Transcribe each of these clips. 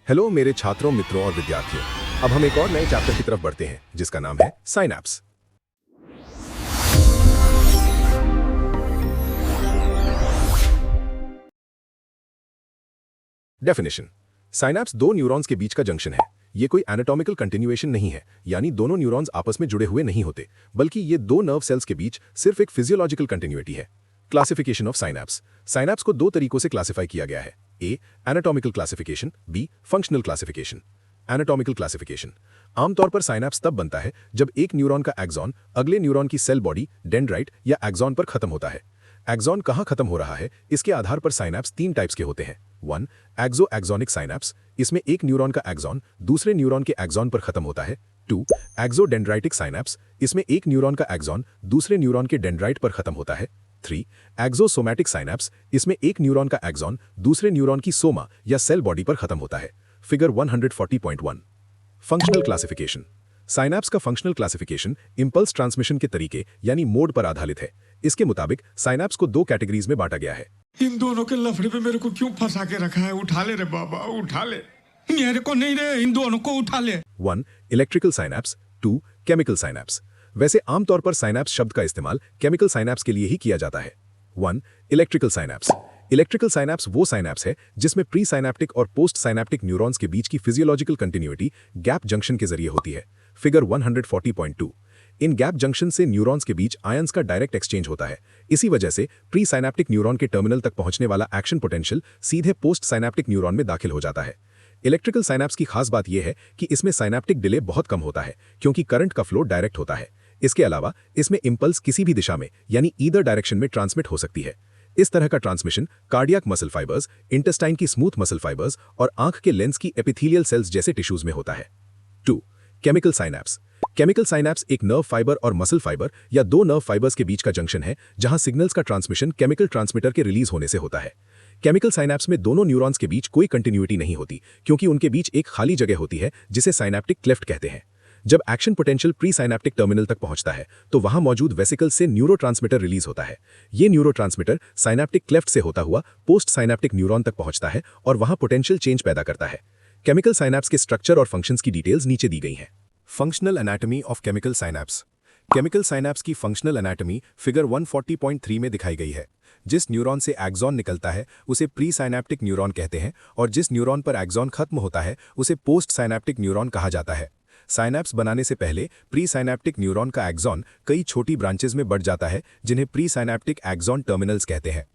Hello मेरे छात्रों, मित्रों और विद्यार्थियों। अब हम एक और नए चैप्टर की तरफ बढ़ते हैं जिसका नाम है साइनैप्स। डेफिनेशन। साइनैप्स दो न्यूरॉन्स के बीच का जंक्शन है। ये कोई एनाटॉमिकल कंटिन्यूएशन नहीं है, यानी दोनों न्यूरॉन्स आपस में जुड़े हुए नहीं होते, बल्कि ये दो नर्व सेल्स के बीच सिर्फ एक फिजियोलॉजिकल कंटिन्यूटी है। Classification of synapse. साइनैप्स को दो तरीकों से क्लासिफाई किया गया है। A, anatomical classification, B, functional classification. Anatomical classification. आमतौर पर साइनैप्स तब बनता है जब एक न्यूरॉन का एक्सॉन अगले न्यूरॉन की सेल बॉडी, डेंड्राइट या एक्सॉन पर खत्म होता है। एक्सॉन कहां खत्म हो रहा है, इसके आधार पर साइनैप्स तीन टाइप्स के होते हैं। 1. एक्सो एक्सॉनिक साइनैप्स। इसमें एक न्यूरॉन का एक्सॉन दूसरे न्यूरॉन के एक्सॉन पर खत्म होता है। 2. एक्सो डेंड्राइटिक साइनैप्स। इसमें एक न्यूरॉन का एक्सॉन दूसरे न्यूरॉन के डेंड्राइट पर खत्म होता है। 3. एक्सोसोमैटिक साइनैप्स। इसमें एक न्यूरॉन का एक्सॉन दूसरे न्यूरॉन की सोमा या सेल बॉडी पर खत्म होता है। फिगर 140.1। Functional classification. साइनैप्स का फंक्शनल क्लासिफिकेशन इंपल्स ट्रांसमिशन के तरीके यानी मोड पर आधारित है। इसके मुताबिक साइनैप्स को दो कैटेगरीज में बांटा गया है। इन दोनों के लफड़े पे मेरे को क्यों फंसा के रखा है? उठा ले रे बाबा, उठा ले। मेरे को नहीं रे, इन दोनों को उठा ले। 1. Electrical synapse. 2. Chemical synapse. वैसे आमतौर पर साइनैप्स शब्द का इस्तेमाल केमिकल साइनैप्स के लिए ही किया जाता है। 1. Electrical synapse. इलेक्ट्रिकल साइनैप्स वो साइनैप्स है जिसमें प्री साइनैप्टिक और पोस्ट साइनैप्टिक न्यूरॉन्स के बीच की फिजियोलॉजिकल कंटिन्यूटी गैप जंक्शन के जरिए होती है। फिगर 140.2। इन गैप जंक्शन से न्यूरॉन्स के बीच आयंस का डायरेक्ट एक्सचेंज होता है। इसी वजह से प्री साइनैप्टिक न्यूरॉन के टर्मिनल तक पहुंचने वाला एक्शन पोटेंशियल सीधे पोस्ट साइनैप्टिक न्यूरॉन में दाखिल हो जाता है। इलेक्ट्रिकल साइनैप्स की खास बात यह है कि इसमें साइनैप्टिक डिले बहुत कम होता है, क्योंकि करंट का फ्लो डायरेक्ट होता है। इसके अलावा इसमें इंपल्स किसी भी दिशा में यानी ईदर डायरेक्शन में ट्रांसमिट हो सकती है। इस तरह का transmission cardiac muscle fibres, intestine की स्मूथ मसल फाइबर्स और आंख के लेंस की एपिथेलियल सेल्स जैसे टिश्यूज में होता है। 2. Chemical synapse. केमिकल साइनैप्स एक नर्व फाइबर और मसल फाइबर या दो नर्व फाइबर्स के बीच का जंक्शन है, जहां सिग्नल्स का ट्रांसमिशन केमिकल ट्रांसमीटर के रिलीज होने से होता है। केमिकल साइनैप्स में दोनों न्यूरॉन्स के बीच कोई कंटिन्यूटी नहीं होती, क्योंकि उनके बीच एक खाली जगह होती है जिसे साइनैप्टिक क्लेफ्ट कहते हैं। जब action potential pre synaptic terminal तक पहुंचता है तो वहां मौजूद वेसिकल से न्यूरोट्रांसमीटर रिलीज होता है। ये न्यूरोट्रांसमीटर साइनैप्टिक क्लेफ्ट से होता हुआ पोस्ट साइनैप्टिक न्यूरॉन तक पहुंचता है और वहां पोटेंशियल चेंज पैदा करता है। केमिकल साइनैप्स के स्ट्रक्चर और फंक्शंस की डिटेल्स नीचे दी गई हैं। Functional anatomy of chemical synapse. Chemical synapse की फंक्शनल एनाटॉमी फिगर 140.3 में दिखाई गई है। जिस न्यूरॉन से एक्सॉन निकलता है उसे प्री साइनैप्टिक न्यूरॉन कहते हैं, और जिस न्यूरॉन पर एक्सॉन खत्म होता है उसे पोस्ट साइनैप्टिक न्यूरॉन कहा जाता है। साइनैप्स बनाने से पहले प्री साइनैप्टिक न्यूरॉन का एक्सॉन कई छोटी ब्रांचेज में बढ़ जाता है, जिन्हें प्री साइनैप्टिक एक्सॉन टर्मिनल्स कहते हैं।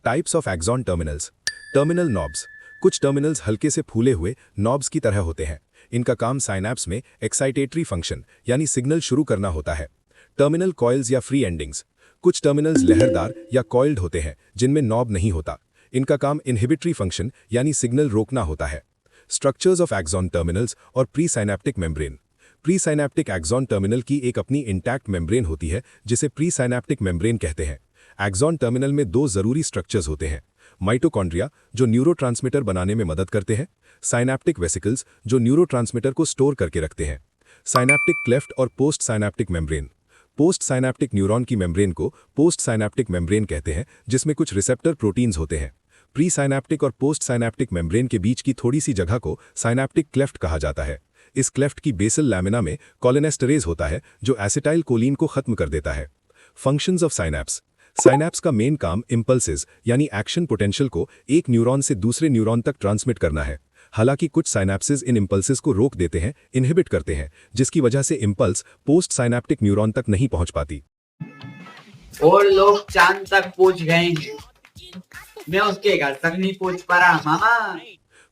Types of axon terminals. Terminal knobs. कुछ टर्मिनल्स हल्के से फूले हुए नॉब्स की तरह होते हैं। इनका काम साइनैप्स में एक्साइटेटरी फंक्शन यानी सिग्नल शुरू करना होता है। टर्मिनल कॉइल्स या फ्री एंडिंग्स। कुछ टर्मिनल्स लहरदार या कॉइल्ड होते हैं जिनमें नॉब नहीं होता। इनका काम इनहिबिटरी फंक्शन यानी सिग्नल रोकना होता है। स्ट्रक्चर्स ऑफ एक्सॉन टर्मिनल्स और pre synaptic membrane. Pre synaptic axon terminal की एक अपनी इंटैक्ट मेम्ब्रेन होती है जिसे प्री साइनैप्टिक मेम्ब्रेन कहते हैं। एक्सॉन टर्मिनल में दो जरूरी स्ट्रक्चर्स होते हैं। माइटोकॉन्ड्रिया जो न्यूरोट्रांसमीटर बनाने में मदद करते हैं। साइनैप्टिक वेसिकल्स जो न्यूरोट्रांसमीटर को स्टोर करके रखते हैं। साइनैप्टिक क्लेफ्ट और post synaptic membrane. Post synaptic neuron की मेम्ब्रेन को पोस्ट साइनैप्टिक मेम्ब्रेन कहते हैं, जिसमें कुछ रिसेप्टर प्रोटीन्स होते हैं। प्री साइनैप्टिक और पोस्ट साइनैप्टिक मेम्ब्रेन के बीच की थोड़ी सी जगह को साइनैप्टिक क्लेफ्ट कहा जाता है। इस क्लेफ्ट की बेसल लैमिना में कोलिनेस्टरेज होता है जो एसिटाइल कोलिन को खत्म कर देता है। Functions of synapse. साइनैप्स का मेन काम इंपल्सेस यानी एक्शन पोटेंशियल को एक न्यूरॉन से दूसरे न्यूरॉन तक ट्रांसमिट करना है। हालांकि कुछ साइनैप्सेस इन इंपल्सेस को रोक देते हैं, इनहिबिट करते हैं, जिसकी वजह से इंपल्स पोस्ट साइनैप्टिक न्यूरॉन तक नहीं पहुंच पाती। और लोग चांद तक पहुंच गए, मैं उसके घर तक नहीं पहुंच पा रहा मामा।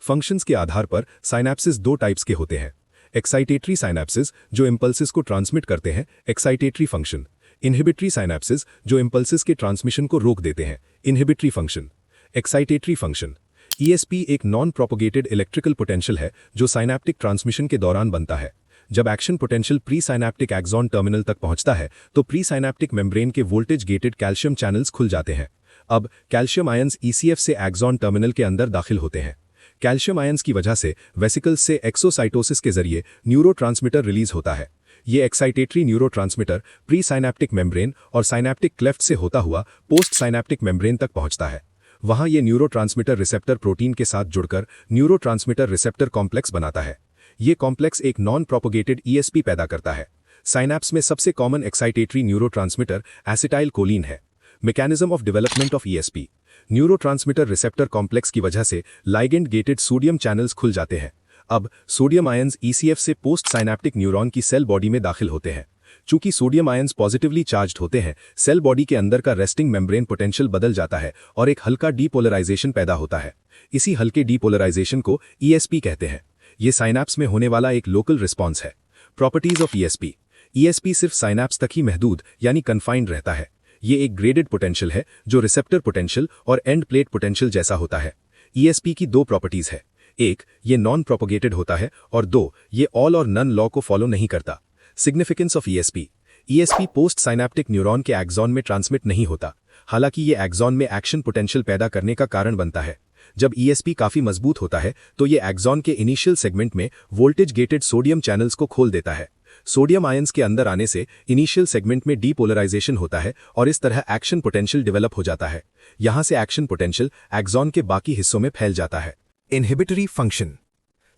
फंक्शंस के आधार पर साइनैप्सेस दो टाइप्स के होते हैं। एक्साइटेटरी साइनैप्सेस जो इंपल्सेस को ट्रांसमिट करते हैं, एक्साइटेटरी फंक्शन। इनहिबिटरी साइनैप्सेस जो इंपल्सेस के ट्रांसमिशन को रोक देते हैं, inhibitory function. Excitatory function. ESP एक नॉन प्रोपोगेटेड इलेक्ट्रिकल पोटेंशियल है जो साइनैप्टिक ट्रांसमिशन के दौरान बनता है। जब action potential pre synaptic axon terminal तक पहुंचता है तो प्री साइनैप्टिक मेम्ब्रेन के वोल्टेज गेटेड कैल्शियम चैनल्स खुल जाते हैं। अब कैल्शियम आयंस ECF से एक्सॉन टर्मिनल के अंदर दाखिल होते हैं। कैल्शियम आयंस की वजह से वेसिकल्स से एक्सोसाइटोसिस के जरिए न्यूरोट्रांसमीटर रिलीज होता है। ये excitatory neurotransmitter pre synaptic membrane और साइनैप्टिक क्लेफ्ट से होता हुआ पोस्ट साइनैप्टिक मेम्ब्रेन तक पहुंचता है। वहां ये न्यूरोट्रांसमीटर रिसेप्टर प्रोटीन के साथ जुड़कर न्यूरोट्रांसमीटर रिसेप्टर कॉम्प्लेक्स बनाता है। ये कॉम्प्लेक्स एक नॉन प्रोपोगेटेड ईएसपी पैदा करता है। साइनैप्स में सबसे common excitatory neurotransmitter acetylcholine है। Mechanism of development of ESP. Neurotransmitter receptor complex की वजह से लाइगेंड गेटेड सोडियम चैनल्स खुल जाते हैं। अब सोडियम आयंस ईसीएफ से पोस्ट साइनैप्टिक न्यूरॉन की सेल बॉडी में दाखिल होते हैं। चूंकि सोडियम आयंस पॉजिटिवली चार्ज्ड होते हैं, सेल बॉडी के अंदर का रेस्टिंग मेम्ब्रेन पोटेंशियल बदल जाता है और एक हल्का डीपोलराइजेशन पैदा होता है। इसी हल्के डीपोलराइजेशन को ईएसपी कहते हैं। ये साइनैप्स में होने वाला एक लोकल रिस्पॉन्स है। Properties of ESP. ईएसपी सिर्फ साइनैप्स तक ही महदूद यानी कन्फाइंड रहता है। ये एक ग्रेडेड पोटेंशियल है जो रिसेप्टर पोटेंशियल और एंड प्लेट पोटेंशियल जैसा होता है। ईएसपी की दो प्रॉपर्टीज है। एक, ये नॉन प्रोपोगेटेड होता है और दो, ये ऑल और नन लॉ को फॉलो नहीं करता। Significance of ESP. ESP post synaptic neuron के एक्सॉन में ट्रांसमिट नहीं होता, हालांकि ये एक्सॉन में एक्शन पोटेंशियल पैदा करने का कारण बनता है। जब ईएसपी काफी मजबूत होता है तो ये एक्सॉन के इनिशियल सेगमेंट में वोल्टेज गेटेड सोडियम चैनल्स को खोल देता है। सोडियम आयंस के अंदर आने से इनिशियल सेगमेंट में डीपोलराइजेशन होता है और इस तरह एक्शन पोटेंशियल डेवलप हो जाता है। यहां से एक्शन पोटेंशियल एक्सॉन के बाकी हिस्सों में फैल जाता है। Inhibitory function.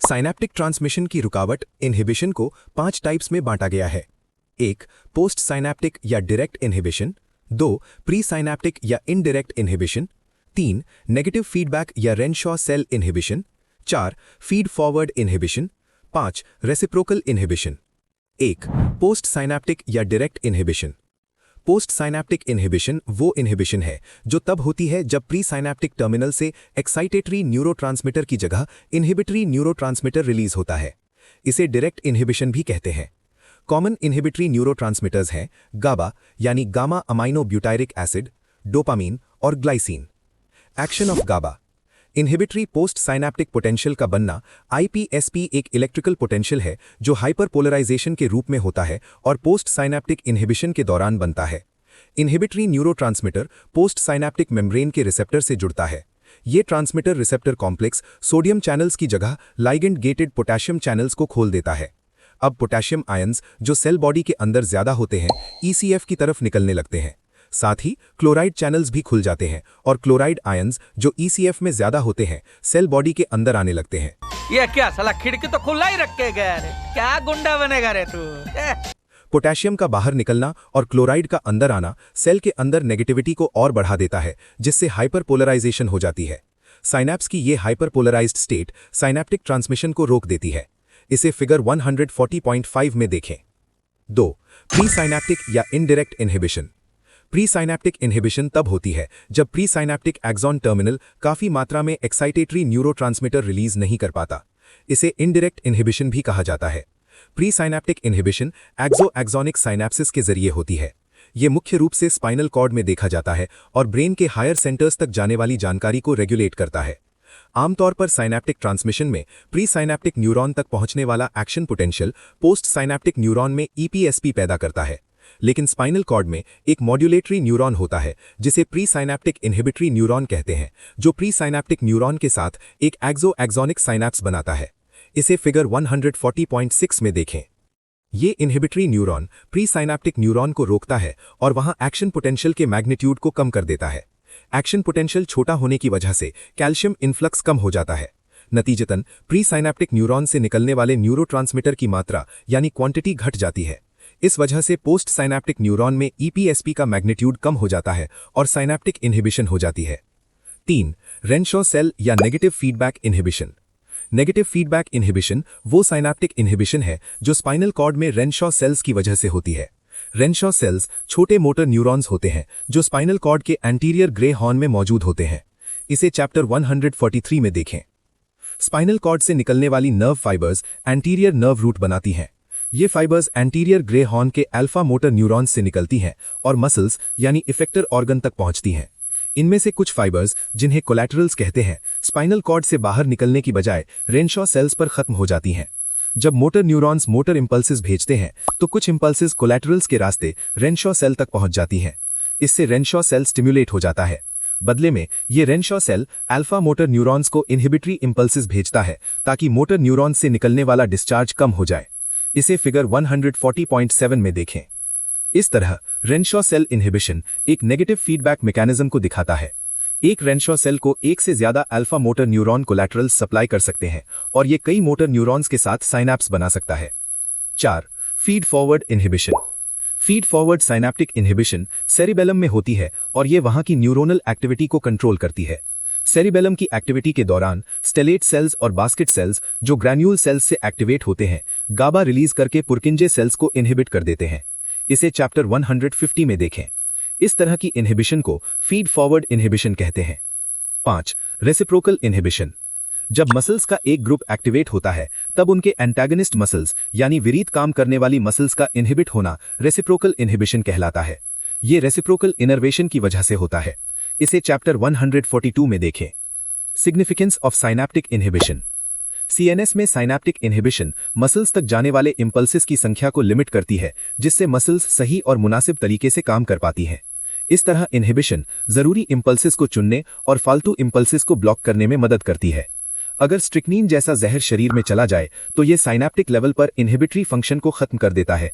साइनैप्टिक ट्रांसमिशन की रुकावट इनहिबिशन को 5 टाइप्स में बांटा गया है। 1. पोस्ट साइनैप्टिक या डायरेक्ट इनहिबिशन। 2. प्री साइनैप्टिक या इनडायरेक्ट इनहिबिशन। 3. नेगेटिव फीडबैक या Renshaw cell inhibition. 4. Feed forward inhibition. 5. Reciprocal inhibition. 1. Post synaptic या direct inhibition. Post synaptic inhibition वो इनहिबिशन है जो तब होती है जब प्री साइनैप्टिक टर्मिनल से एक्साइटेटरी न्यूरोट्रांसमीटर की जगह इनहिबिटरी न्यूरोट्रांसमीटर रिलीज होता है। इसे डायरेक्ट इनहिबिशन भी कहते हैं। कॉमन इनहिबिटरी न्यूरोट्रांसमीटर्स हैं गाबा यानी gamma amino butyric acid, dopamine और glycine. Action of GABA. Inhibitory post synaptic potential का बनना। आईपीएसपी एक इलेक्ट्रिकल पोटेंशियल है जो हाइपरपोलराइजेशन के रूप में होता है और पोस्ट साइनैप्टिक इनहिबिशन के दौरान बनता है। Inhibitory neurotransmitter post synaptic membrane के रिसेप्टर से जुड़ता है। ये transmitter receptor complex sodium channels की जगह लाइगेंड गेटेड पोटेशियम चैनल्स को खोल देता है। अब पोटेशियम आयंस जो सेल बॉडी के अंदर ज्यादा होते हैं ईसीएफ की तरफ निकलने लगते हैं। साथ ही क्लोराइड चैनल्स भी खुल जाते हैं और क्लोराइड आयंस जो ईसीएफ में ज्यादा होते हैं सेल बॉडी के अंदर आने लगते हैं। ये क्या साला खिड़की तो खुला ही रख के गया रे, क्या गुंडा बनेगा रे तू। पोटेशियम का बाहर निकलना और क्लोराइड का अंदर आना सेल के अंदर नेगेटिविटी को और बढ़ा देता है जिससे हाइपरपोलराइजेशन हो जाती है। साइनैप्स की ये हाइपरपोलराइज्ड स्टेट साइनैप्टिक ट्रांसमिशन को रोक देती है। इसे फिगर 140.5 में देखें। 2. प्री साइनैप्टिक या indirect inhibition. Pre synaptic inhibition तब होती है जब प्री साइनैप्टिक एक्सॉन टर्मिनल काफी मात्रा में एक्साइटेटरी न्यूरोट्रांसमीटर रिलीज नहीं कर पाता। इसे इनडायरेक्ट इनहिबिशन भी कहा जाता है। प्री साइनैप्टिक इनहिबिशन एक्सो एक्सॉनिक साइनैप्सिस के जरिए होती है। ये मुख्य रूप से स्पाइनल कॉर्ड में देखा जाता है और ब्रेन के हायर सेंटर्स तक जाने वाली जानकारी को रेगुलेट करता है। आमतौर पर साइनैप्टिक ट्रांसमिशन में प्री साइनैप्टिक न्यूरॉन तक पहुंचने वाला action potential post synaptic neuron में ईपीएसपी पैदा करता है। लेकिन स्पाइनल कॉर्ड में एक मॉड्यूलेटरी न्यूरॉन होता है जिसे प्री साइनैप्टिक इनहिबिटरी न्यूरॉन कहते हैं, जो प्री साइनैप्टिक न्यूरॉन के साथ एक एक्सो एक्सॉनिक साइनैप्स बनाता है। इसे फिगर 140.6 में देखें। ये inhibitory neuron pre synaptic neuron को रोकता है और वहां एक्शन पोटेंशियल के मैग्नीट्यूड को कम कर देता है। एक्शन पोटेंशियल छोटा होने की वजह से कैल्शियम इन्फ्लक्स कम हो जाता है। नतीजतन प्री साइनैप्टिक न्यूरॉन से निकलने वाले न्यूरोट्रांसमीटर की मात्रा यानी क्वांटिटी घट जाती है। इस वजह से पोस्ट साइनैप्टिक न्यूरॉन में ईपीएसपी का मैग्नीट्यूड कम हो जाता है और साइनैप्टिक इनहिबिशन हो जाती है। 3. रेनशॉ सेल या negative feedback inhibition. Negative feedback inhibition वो साइनैप्टिक इनहिबिशन है जो स्पाइनल कॉर्ड में रेनशॉ सेल्स की वजह से होती है। रेनशॉ सेल्स छोटे मोटर न्यूरॉन्स होते हैं जो स्पाइनल कॉर्ड के एंटीरियर ग्रे हॉर्न में मौजूद होते हैं। इसे चैप्टर 143 में देखें। स्पाइनल कॉर्ड से निकलने वाली nerve fibres anterior nerve root बनाती हैं। ये फाइबर्स एंटीरियर ग्रे हॉर्न के अल्फा मोटर न्यूरॉन्स से निकलती हैं और मसल्स यानी इफेक्टर ऑर्गन तक पहुंचती हैं। इनमें से कुछ फाइबर्स जिन्हें कोलैटरल्स कहते हैं स्पाइनल कॉर्ड से बाहर निकलने की बजाय रेनशॉ सेल्स पर खत्म हो जाती हैं। जब मोटर न्यूरॉन्स मोटर इंपल्सेस भेजते हैं तो कुछ इंपल्सेस कोलैटरल्स के रास्ते रेनशॉ सेल तक पहुंच जाती हैं। इससे रेनशॉ सेल स्टिम्युलेट हो जाता है। बदले में ये Renshaw cell alpha motor neurons को इनहिबिटरी इंपल्सेस भेजता है ताकि मोटर न्यूरॉन्स से निकलने वाला डिस्चार्ज कम हो जाए। इसे फिगर 140.7 में देखें। इस तरह रेनशॉ सेल इनहिबिशन एक नेगेटिव फीडबैक मैकेनिज्म को दिखाता है। एक रेनशॉ सेल को एक से ज्यादा alpha motor neuron collateral supply कर सकते हैं और ये कई मोटर न्यूरॉन्स के साथ साइनैप्स बना सकता है। 4. Feed forward inhibition. Feed forward synaptic inhibition cerebellum में होती है और ये वहां की न्यूरोनल एक्टिविटी को कंट्रोल करती है। सेरिबेलम की एक्टिविटी के दौरान स्टेलेट सेल्स और बास्केट सेल्स जो ग्रैन्यूल सेल्स से एक्टिवेट होते हैं गाबा रिलीज करके पुरकिंजे सेल्स को इनहिबिट कर देते हैं। इसे चैप्टर 150 में देखें। इस तरह की इनहिबिशन को फीड फॉरवर्ड इनहिबिशन कहते हैं। 5. Reciprocal inhibition. जब मसल्स का एक ग्रुप एक्टिवेट होता है तब उनके एंटागनिस्ट मसल्स यानी विपरीत काम करने वाली मसल्स का इनहिबिट होना रेसिप्रोकल इनहिबिशन कहलाता है। ये रेसिप्रोकल इनर्वेशन की वजह से होता है। इसे चैप्टर 142 में देखें। Significance of synaptic inhibition. CNS में साइनैप्टिक इनहिबिशन मसल्स तक जाने वाले इंपल्सेस की संख्या को लिमिट करती है, जिससे मसल्स सही और मुनासिब तरीके से काम कर पाती हैं। इस तरह इनहिबिशन जरूरी इंपल्सेस को चुनने और फालतू इंपल्सेस को ब्लॉक करने में मदद करती है। अगर स्ट्रिक्नीन जैसा जहर शरीर में चला जाए तो यह साइनैप्टिक लेवल पर इनहिबिटरी फंक्शन को खत्म कर देता है,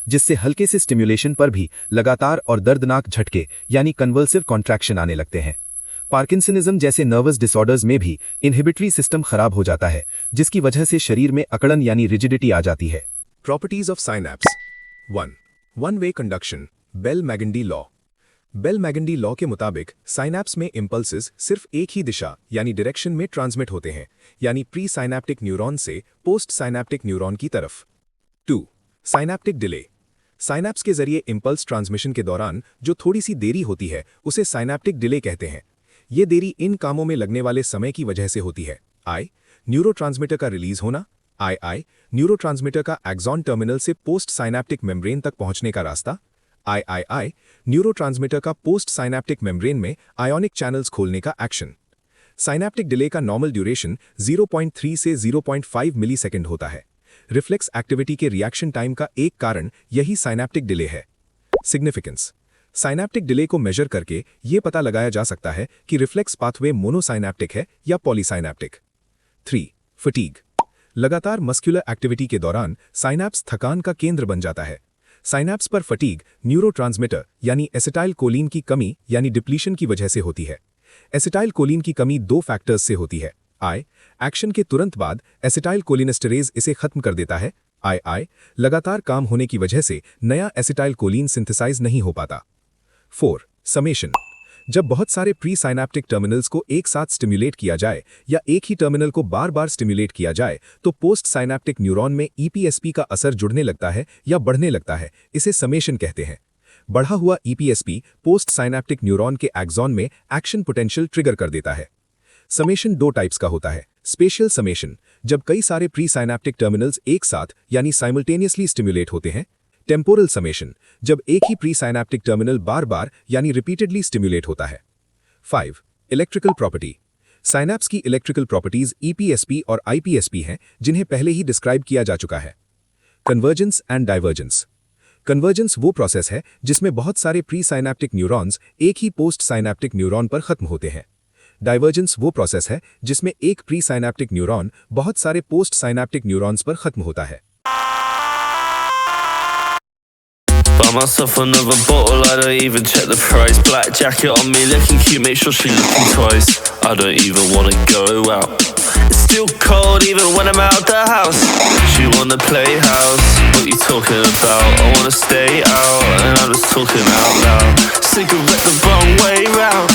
जिससे हल्के से स्टिम्युलेशन पर भी लगातार और दर्दनाक झटके यानी कन्वल्सिव कॉन्ट्रैक्शन आने लगते हैं। पार्किंसनिज्म जैसे नर्वस डिसऑर्डर्स में भी इनहिबिटरी सिस्टम खराब हो जाता है, जिसकी वजह से शरीर में अकड़न यानी रिजिडिटी आ जाती है। Properties of synapse. 1. One way conduction. Bell Magendie law. Bell Magendie law के मुताबिक साइनैप्स में इंपल्सेस सिर्फ एक ही दिशा यानी डायरेक्शन में ट्रांसमिट होते हैं, यानी प्री साइनैप्टिक न्यूरॉन से पोस्ट साइनैप्टिक न्यूरॉन की तरफ। 2. Synaptic delay. साइनैप्स के जरिए इंपल्स ट्रांसमिशन के दौरान जो थोड़ी सी देरी होती है उसे साइनैप्टिक डिले कहते हैं। ये देरी इन कामों में लगने वाले समय की वजह से होती है। आई. न्यूरोट्रांसमीटर का रिलीज होना। आई. न्यूरोट्रांसमीटर का एक्सॉन टर्मिनल से पोस्ट साइनैप्टिक मेम्ब्रेन तक पहुंचने का रास्ता। आई. न्यूरोट्रांसमीटर का पोस्ट साइनैप्टिक मेम्ब्रेन में आयोनिक चैनल्स खोलने का एक्शन। साइनैप्टिक डिले का नॉर्मल ड्यूरेशन 0.3 से 0.5 मिलीसेकंड होता है। रिफ्लेक्स एक्टिविटी के रिएक्शन टाइम का एक कारण यही साइनैप्टिक डिले है। सिग्निफिकेंस। साइनैप्टिक डिले को मेजर करके यह पता लगाया जा सकता है कि रिफ्लेक्स पाथवे मोनोसाइनैप्टिक है या पॉलीसाइनैप्टिक। 3. फटीग। लगातार मस्कुलर एक्टिविटी के दौरान साइनैप्स थकान का केंद्र बन जाता है। साइनैप्स पर फटीग न्यूरोट्रांसमीटर यानी एसिटाइल कोलिन की कमी यानी डिप्लीशन की वजह से होती है। एसिटाइल कोलिन की कमी 2 फैक्टर्स से होती है। आई. एक्शन के तुरंत बाद एसिटाइल कोलिनेस्टेरेज इसे खत्म कर देता है। आई. लगातार काम होने की वजह से नया एसिटाइल कोलिन सिंथेसाइज नहीं हो पाता। 4. समेशन। जब बहुत सारे प्री साइनैप्टिक टर्मिनल्स को एक साथ स्टिम्युलेट किया जाए या एक ही टर्मिनल को बार बार स्टिम्युलेट किया जाए तो पोस्ट साइनैप्टिक न्यूरॉन में ईपीएसपी का असर जुड़ने लगता है या बढ़ने लगता है। इसे समेशन कहते हैं। बढ़ा हुआ ईपीएसपी पोस्ट साइनैप्टिक न्यूरॉन के एक्सॉन में एक्शन पोटेंशियल ट्रिगर कर देता है। समेशन 2 टाइप्स का होता है। स्पेशियल समेशन, जब कई सारे प्री साइनैप्टिक टर्मिनल्स एक साथ यानी साइमल्टेनियसली स्टिम्युलेट होते हैं। टेम्पोरल समेशन, जब एक ही प्री साइनैप्टिक टर्मिनल बार बार यानी रिपीटेडली स्टिम्युलेट होता है। 5. Electrical property. साइनैप्स की इलेक्ट्रिकल प्रॉपर्टीज ईपीएसपी और आईपीएसपी हैं, जिन्हें पहले ही डिस्क्राइब किया जा चुका है। Convergence and divergence. कन्वर्जेंस वो प्रोसेस है जिसमें बहुत सारे प्री साइनैप्टिक न्यूरॉन्स एक ही पोस्ट साइनैप्टिक न्यूरॉन पर खत्म होते हैं। डाइवर्जेंस वो प्रोसेस है जिसमें एक प्री साइनैप्टिक न्यूरॉन बहुत सारे पोस्ट साइनैप्टिक न्यूरॉन्स पर खत्म होता है। Buy myself another bottle, I don't even check the price. Black jacket on me, looking cute, make sure she looking twice. I don't even wanna go out. It's still cold even when I'm out the house. She wanna play house, what you talking about? I wanna stay out, and I'm just talking out loud. Cigarette the wrong way round.